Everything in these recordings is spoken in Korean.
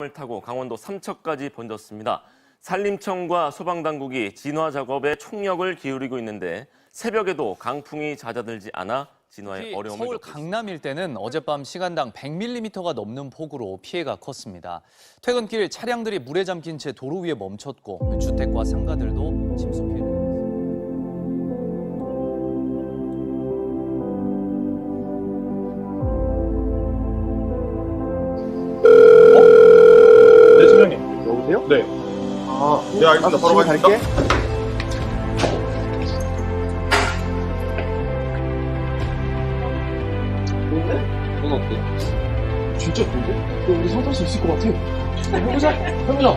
을 타고 강원도 삼척까지 번졌습니다. 산림청과 소방당국이 진화 작업에 총력을 기울이고 있는데 새벽에도 강풍이 잦아들지 않아 진화에 어려움을 서울 겪고 있습니다. 강남 일대는 어젯밤 시간당 100mm가 넘는 폭우로 피해가 컸습니다. 퇴근길 차량들이 물에 잠긴 채 도로 위에 멈췄고 주택과 상가들도 침수 피해를 입었습니다. 네, 팀장님. 여보세요? 네. 네, 알겠습니다. 바로 가겠습니다. 갈게. 좋은데? 넌 어때? 진짜 좋은데? 너 우리 성탈 수 있을 것 같아. 해보자. 해보자.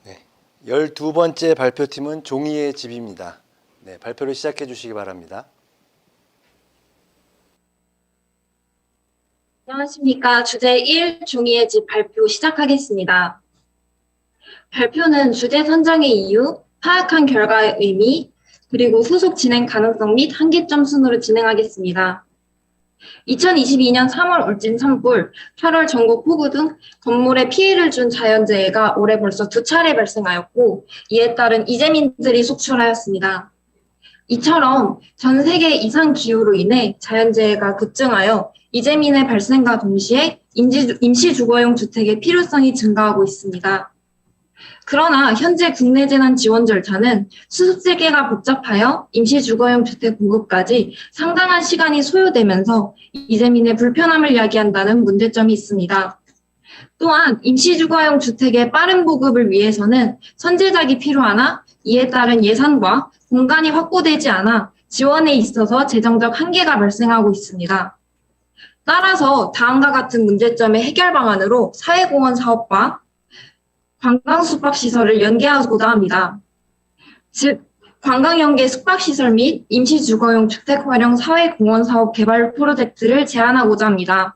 네, 12번째 발표팀은 종이의 집입니다. 네, 발표를 시작해 주시기 바랍니다. 안녕하십니까. 주제 1 종이의 집 발표 시작하겠습니다. 발표는 주제 선정의 이유, 파악한 결과의 의미, 그리고 후속 진행 가능성 및 한계점 순으로 진행하겠습니다. 2022년 3월 울진 산불, 8월 전국 폭우 등 건물에 피해를 준 자연재해가 올해 벌써 2차례 발생하였고 이에 따른 이재민들이 속출하였습니다. 이처럼 전 세계 이상 기후로 인해 자연재해가 급증하여 이재민의 발생과 동시에 임시주거용 주택의 필요성이 증가하고 있습니다. 그러나 현재 국내 재난 지원 절차는 수습 체계가 복잡하여 임시주거용 주택 공급까지 상당한 시간이 소요되면서 이재민의 불편함을 야기한다는 문제점이 있습니다. 또한 임시주거용 주택의 빠른 보급을 위해서는 선제작이 필요하나 이에 따른 예산과 공간이 확보되지 않아 지원에 있어서 재정적 한계가 발생하고 있습니다. 따라서 다음과 같은 문제점의 해결 방안으로 사회공헌 사업과 관광숙박시설을 연계하고자 합니다. 즉, 관광연계 숙박시설 및 임시주거용 주택활용 사회공헌사업 개발 프로젝트를 제안하고자 합니다.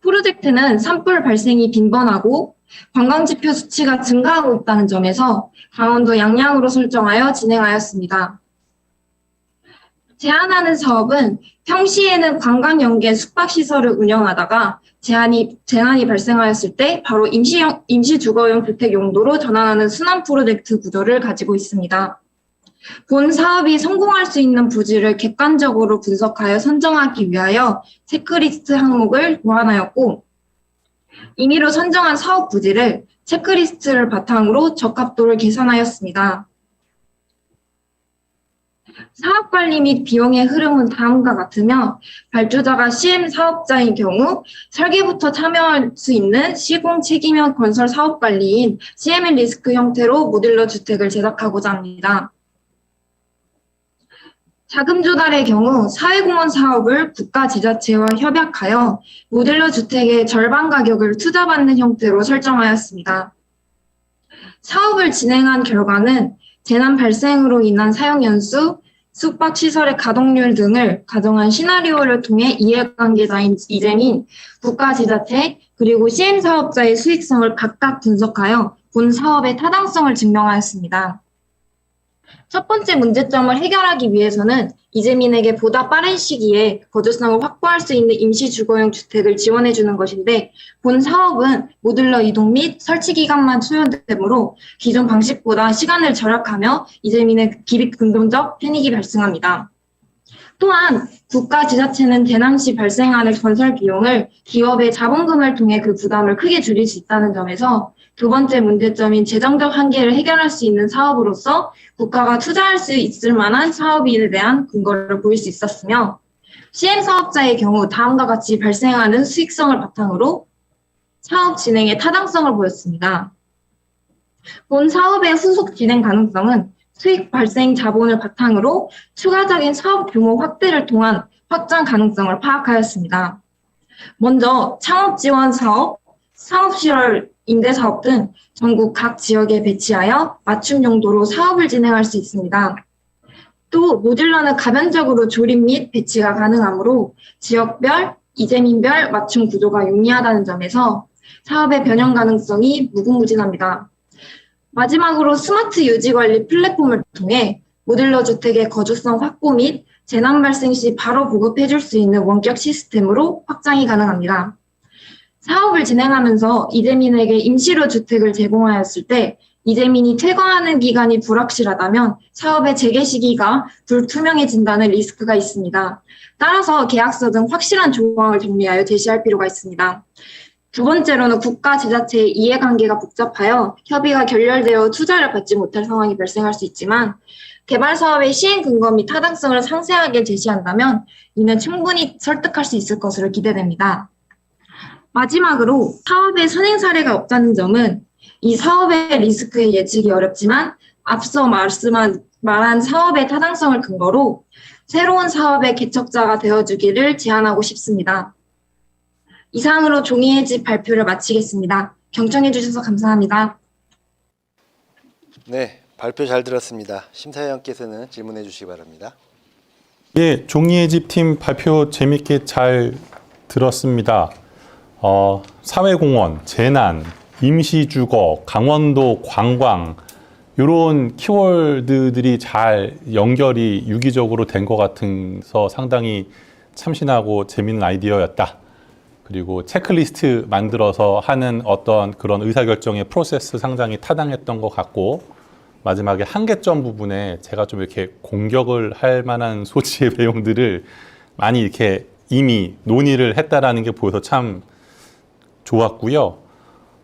프로젝트는 산불 발생이 빈번하고 관광지표 수치가 증가하고 있다는 점에서 강원도 양양으로 설정하여 진행하였습니다. 제안하는 사업은 평시에는 관광연계 숙박시설을 운영하다가 재난이 발생하였을 때 바로 임시주거용 주택 용도로 전환하는 순환 프로젝트 구조를 가지고 있습니다. 본 사업이 성공할 수 있는 부지를 객관적으로 분석하여 선정하기 위하여 체크리스트 항목을 보완하였고 임의로 선정한 사업 부지를 체크리스트를 바탕으로 적합도를 계산하였습니다. 사업관리 및 비용의 흐름은 다음과 같으며 발주자가 CM 사업자인 경우 설계부터 참여할 수 있는 시공 책임형 건설 사업관리인 CML 리스크 형태로 모듈러 주택을 제작하고자 합니다. 자금 조달의 경우 사회공헌 사업을 국가 지자체와 협약하여 모듈러 주택의 절반 가격을 투자받는 형태로 설정하였습니다. 사업을 진행한 결과는 재난 발생으로 인한 사용 연수, 숙박시설의 가동률 등을 가정한 시나리오를 통해 이해관계자인 이재민, 국가지자체, 그리고 CM사업자의 수익성을 각각 분석하여 본 사업의 타당성을 증명하였습니다. 첫 번째 문제점을 해결하기 위해서는 이재민에게 보다 빠른 시기에 거주성을 확보할 수 있는 임시주거용 주택을 지원해주는 것인데 본 사업은 모듈러 이동 및 설치 기간만 소요되므로 기존 방식보다 시간을 절약하며 이재민의 기립근동적 패닉이 발생합니다. 또한 국가 지자체는 재난 시 발생하는 건설 비용을 기업의 자본금을 통해 그 부담을 크게 줄일 수 있다는 점에서 두 번째 문제점인 재정적 한계를 해결할 수 있는 사업으로서 국가가 투자할 수 있을 만한 사업인에 대한 근거를 보일 수 있었으며 CM사업자의 경우 다음과 같이 발생하는 수익성을 바탕으로 사업 진행의 타당성을 보였습니다. 본 사업의 후속 진행 가능성은 수익 발생 자본을 바탕으로 추가적인 사업 규모 확대를 통한 확장 가능성을 파악하였습니다. 먼저 창업 지원 사업, 사업시설 임대사업 등 전국 각 지역에 배치하여 맞춤 용도로 사업을 진행할 수 있습니다. 또 모듈러는 가변적으로 조립 및 배치가 가능하므로 지역별, 이재민별 맞춤 구조가 용이하다는 점에서 사업의 변형 가능성이 무궁무진합니다. 마지막으로 스마트 유지관리 플랫폼을 통해 모듈러 주택의 거주성 확보 및 재난 발생 시 바로 보급해 줄 수 있는 원격 시스템으로 확장이 가능합니다. 사업을 진행하면서 이재민에게 임시로 주택을 제공하였을 때 이재민이 퇴거하는 기간이 불확실하다면 사업의 재개 시기가 불투명해진다는 리스크가 있습니다. 따라서 계약서 등 확실한 조항을 정리하여 제시할 필요가 있습니다. 두 번째로는 국가 지자체의 이해관계가 복잡하여 협의가 결렬되어 투자를 받지 못할 상황이 발생할 수 있지만 개발 사업의 시행 근거 및 타당성을 상세하게 제시한다면 이는 충분히 설득할 수 있을 것으로 기대됩니다. 마지막으로 사업의 선행 사례가 없다는 점은 이 사업의 리스크의 예측이 어렵지만 앞서 말한 사업의 타당성을 근거로 새로운 사업의 개척자가 되어주기를 제안하고 싶습니다. 이상으로 종이의 집 발표를 마치겠습니다. 경청해 주셔서 감사합니다. 네, 발표 잘 들었습니다. 심사위원께서는 질문해 주시기 바랍니다. 예, 종이의 집 팀 발표 재밌게 잘 들었습니다. 사회공헌, 재난, 임시주거, 강원도 관광 이런 키워드들이 잘 연결이 유기적으로 된 것 같아서 상당히 참신하고 재미있는 아이디어였다. 그리고 체크리스트 만들어서 하는 어떤 그런 의사결정의 프로세스 상당히 타당했던 것 같고 마지막에 한계점 부분에 제가 좀 이렇게 공격을 할 만한 소지의 내용들을 많이 이렇게 이미 논의를 했다라는 게 보여서 참 좋았고요.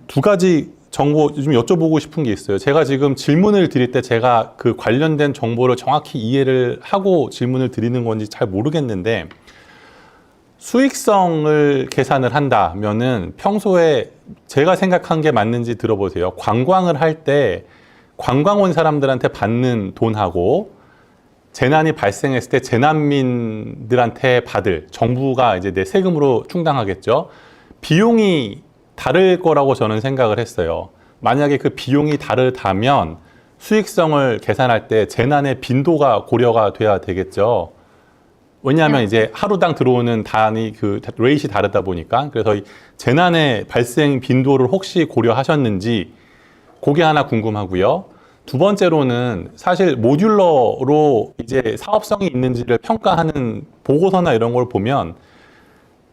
두 가지 정보 좀 여쭤보고 싶은 게 있어요. 제가 지금 질문을 드릴 때 제가 그 관련된 정보를 정확히 이해를 하고 질문을 드리는 건지 잘 모르겠는데 수익성을 계산을 한다면은 평소에 제가 생각한 게 맞는지 들어보세요. 관광을 할 때 관광 온 사람들한테 받는 돈하고 재난이 발생했을 때 재난민들한테 받을 정부가 이제 내 세금으로 충당하겠죠. 비용이 다를 거라고 저는 생각을 했어요. 만약에 그 비용이 다르다면 수익성을 계산할 때 재난의 빈도가 고려가 돼야 되겠죠. 왜냐하면 이제 하루당 들어오는 단위 그 레이트이 다르다 보니까 그래서 이 재난의 발생 빈도를 혹시 고려하셨는지 그게 하나 궁금하고요. 두 번째로는 사실 모듈러로 이제 사업성이 있는지를 평가하는 보고서나 이런 걸 보면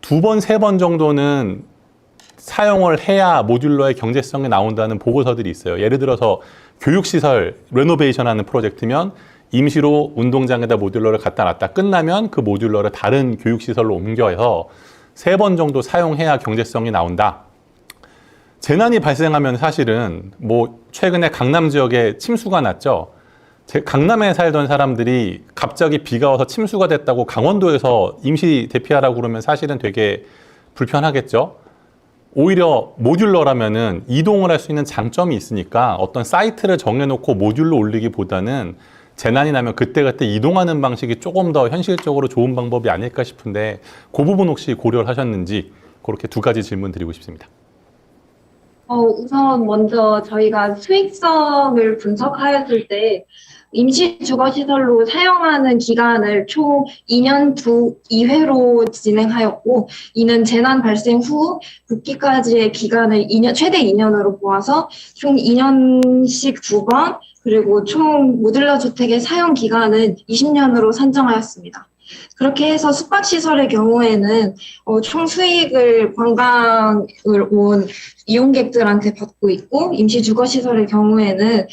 두 번, 세 번 정도는 사용을 해야 모듈러의 경제성이 나온다는 보고서들이 있어요. 예를 들어서 교육시설 레노베이션 하는 프로젝트면 임시로 운동장에다 모듈러를 갖다 놨다 끝나면 그 모듈러를 다른 교육시설로 옮겨서 세 번 정도 사용해야 경제성이 나온다. 재난이 발생하면 사실은 뭐 최근에 강남 지역에 침수가 났죠. 강남에 살던 사람들이 갑자기 비가 와서 침수가 됐다고 강원도에서 임시 대피하라고 그러면 사실은 되게 불편하겠죠. 오히려 모듈러라면은 이동을 할 수 있는 장점이 있으니까 어떤 사이트를 정해놓고 모듈러 올리기보다는 재난이 나면 그때그때 이동하는 방식이 조금 더 현실적으로 좋은 방법이 아닐까 싶은데 그 부분 혹시 고려를 하셨는지 그렇게 두 가지 질문 드리고 싶습니다. 우선 먼저 저희가 수익성을 분석하였을 때 임시주거시설로 사용하는 기간을 총 2년 2회로 진행하였고 이는 재난 발생 후 복귀까지의 기간을 최대 2년으로 모아서 총 2년씩 2번 그리고 총 모듈러 주택의 사용 기간은 20년으로 산정하였습니다. 그렇게 해서 숙박시설의 경우에는 총 수익을 관광을 온 이용객들한테 받고 있고 임시주거시설의 경우에는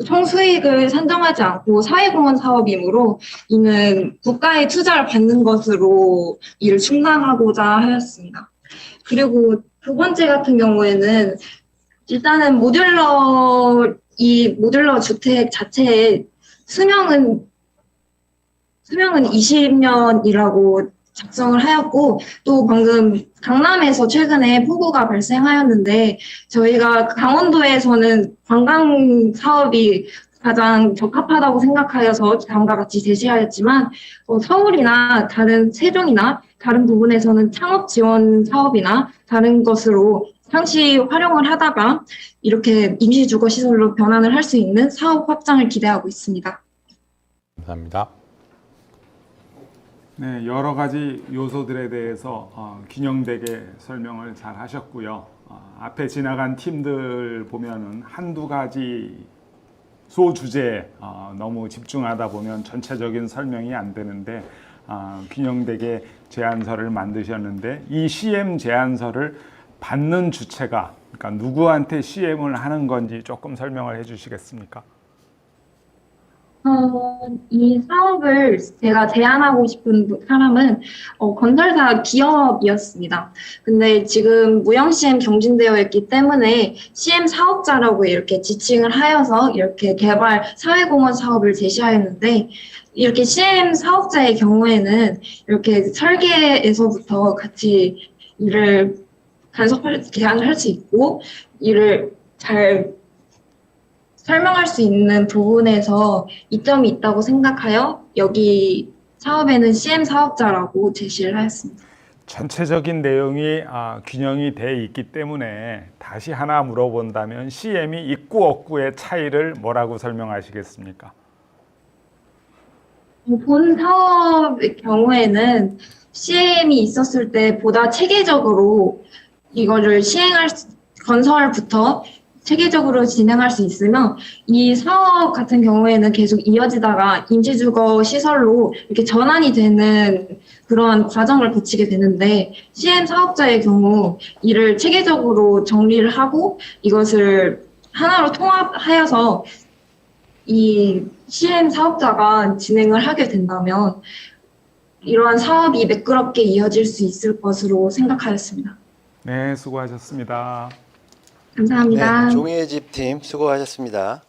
총 수익을 산정하지 않고 사회공헌 사업이므로 이는 국가의 투자를 받는 것으로 이를 충당하고자 하였습니다. 그리고 두 번째 같은 경우에는 일단은 모듈러 주택 자체의 수명은 20년이라고 작성을 하였고, 또 방금 강남에서 최근에 폭우가 발생하였는데, 저희가 강원도에서는 관광 사업이 가장 적합하다고 생각하여서 다음과 같이 제시하였지만, 서울이나 다른 세종이나 다른 부분에서는 창업 지원 사업이나 다른 것으로 상시 활용을 하다가 이렇게 임시주거시설로 변환을 할 수 있는 사업 확장을 기대하고 있습니다. 감사합니다. 네, 여러 가지 요소들에 대해서 균형되게 설명을 잘 하셨고요. 앞에 지나간 팀들 보면은 한두 가지 소주제에 너무 집중하다 보면 전체적인 설명이 안 되는데 균형되게 제안서를 만드셨는데 이 CM 제안서를 받는 주체가 그러니까 누구한테 CM을 하는 건지 조금 설명을 해 주시겠습니까? 이 사업을 제가 제안하고 싶은 사람은 건설사 기업이었습니다. 근데 지금 무형 CM 경진되어 있기 때문에 CM 사업자라고 이렇게 지칭을 하여서 이렇게 개발 사회공헌 사업을 제시하였는데 이렇게 CM 사업자의 경우에는 이렇게 설계에서부터 같이 일을 제안을 할 수 있고 일을 잘 설명할 수 있는 부분에서 이점이 있다고 생각하여 여기 사업에는 CM 사업자라고 제시를 하였습니다. 전체적인 내용이 균형이 돼 있기 때문에 다시 하나 물어본다면 CM이 있고 없고의 차이를 뭐라고 설명하시겠습니까? 본 사업의 경우에는 CM이 있었을 때 보다 체계적으로 이거를 건설부터 체계적으로 진행할 수 있으면 이 사업 같은 경우에는 계속 이어지다가 임시주거 시설로 이렇게 전환이 되는 그런 과정을 거치게 되는데 CM 사업자의 경우 이를 체계적으로 정리를 하고 이것을 하나로 통합하여서 이 CM 사업자가 진행을 하게 된다면 이러한 사업이 매끄럽게 이어질 수 있을 것으로 생각하였습니다. 네, 수고하셨습니다. 감사합니다. 네, 종이의 집 팀 수고하셨습니다.